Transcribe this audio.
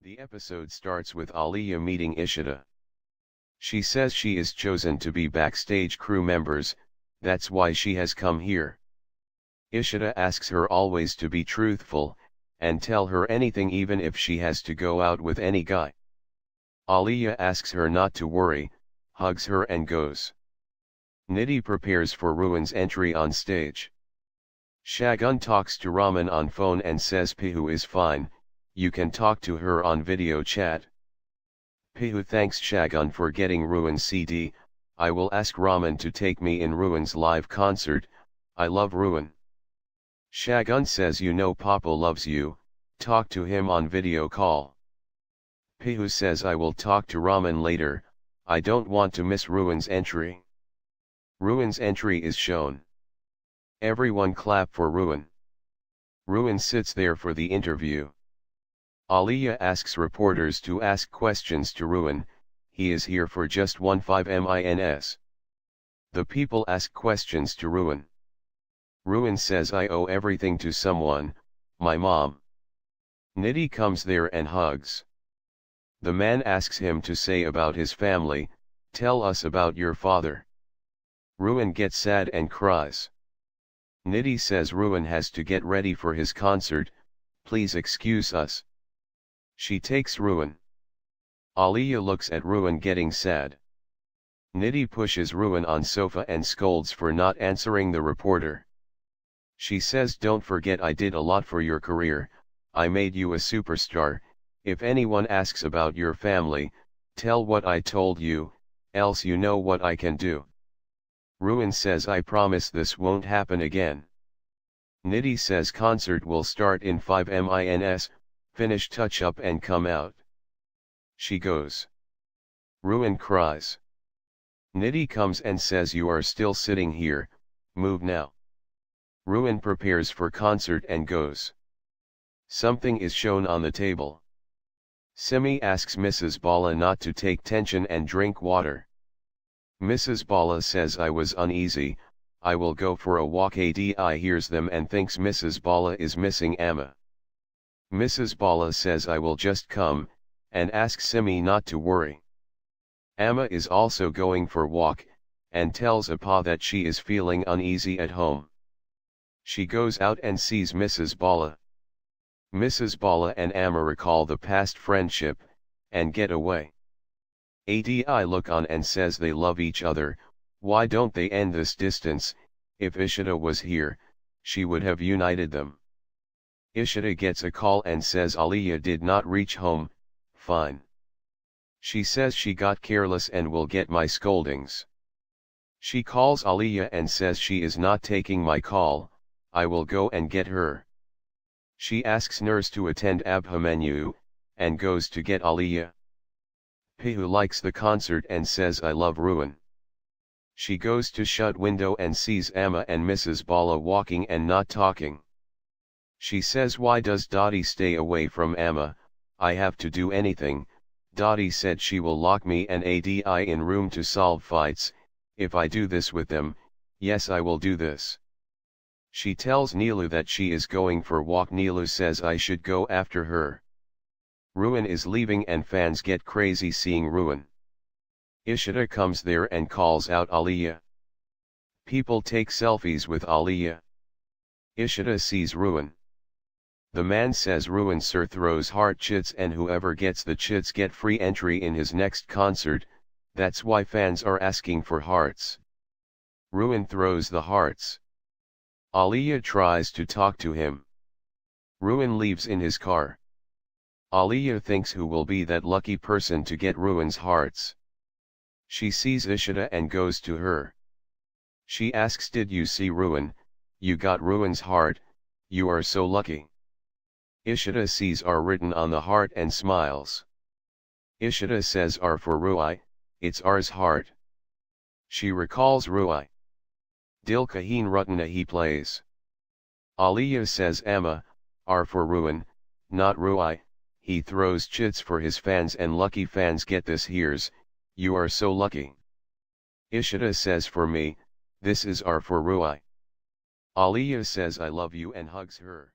The episode starts with Aaliya meeting Ishita. She says she is chosen to be backstage crew members, that's why she has come here. Ishita asks her always to be truthful, and tell her anything even if she has to go out with any guy. Aaliya asks her not to worry, hugs her and goes. Niddhi prepares for Ruhaan's entry on stage. Shagun talks to Raman on phone and says Pihu is fine, you can talk to her on video chat. Pihu thanks Shagun for getting Ruhaan's CD, I will ask Raman to take me in Ruhaan's live concert, I love Ruhaan. Shagun says you know Papa loves you, talk to him on video call. Pihu says I will talk to Raman later, I don't want to miss Ruhaan's entry. Ruhaan's entry is shown. Everyone clap for Ruhaan. Ruhaan sits there for the interview. Aaliya asks reporters to ask questions to Ruhaan, he is here for just 15 minutes. The people ask questions to Ruhaan. Ruhaan says I owe everything to someone, my mom. Niddhi comes there and hugs. The man asks him to say about his family, tell us about your father. Ruhaan gets sad and cries. Niddhi says Ruhaan has to get ready for his concert, please excuse us. She takes Ruhaan. Aaliya looks at Ruhaan getting sad. Niddhi pushes Ruhaan on sofa and scolds for not answering the reporter. She says don't forget I did a lot for your career, I made you a superstar, if anyone asks about your family, tell what I told you, else you know what I can do. Ruhaan says I promise this won't happen again. Niddhi says concert will start in 5 minutes, finish touch up and come out. She goes. Ruhaan cries. Niddhi comes and says you are still sitting here, move now. Ruhaan prepares for concert and goes. Something is shown on the table. Simi asks Mrs. Bala not to take tension and drink water. Mrs. Bala says I was uneasy, I will go for a walk. Adi hears them and thinks Mrs. Bala is missing Amma. Mrs. Bala says I will just come, and asks Simi not to worry. Amma is also going for walk, and tells Appa that she is feeling uneasy at home. She goes out and sees Mrs. Bala. Mrs. Bala and Amma recall the past friendship, and get away. Adi look on and says they love each other, why don't they end this distance, if Ishita was here, she would have united them. Ishita gets a call and says Aaliya did not reach home, fine. She says she got careless and will get my scoldings. She calls Aaliya and says she is not taking my call, I will go and get her. She asks nurse to attend Abhimanyu, and goes to get Aaliya. Pihu likes the concert and says I love Ruhaan. She goes to shut window and sees Amma and Mrs. Bala walking and not talking. She says why does Dottie stay away from Amma, I have to do anything, Dottie said she will lock me and Adi in room to solve fights, if I do this with them, yes I will do this. She tells Neelu that she is going for walk. Neelu says I should go after her. Ruhaan is leaving and fans get crazy seeing Ruhaan. Ishita comes there and calls out Aaliya. People take selfies with Aaliya. Ishita sees Ruhaan. The man says Ruhaan sir throws heart chits and whoever gets the chits get free entry in his next concert, that's why fans are asking for hearts. Ruhaan throws the hearts. Aaliya tries to talk to him. Ruhaan leaves in his car. Aaliya thinks who will be that lucky person to get Ruhaan's hearts. She sees Ishita and goes to her. She asks did you see Ruhaan, you got Ruhaan's heart, you are so lucky. Ishita sees R written on the heart and smiles. Ishita says R for Ruhaan, it's R's heart. She recalls Ruhaan. Dil Kaheen Rutana he plays. Aaliya says Amma, R for Ruhaan, not Ruhaan, he throws chits for his fans and lucky fans get this here's, you are so lucky. Ishita says for me, this is R for Ruhaan. Aaliya says I love you and hugs her.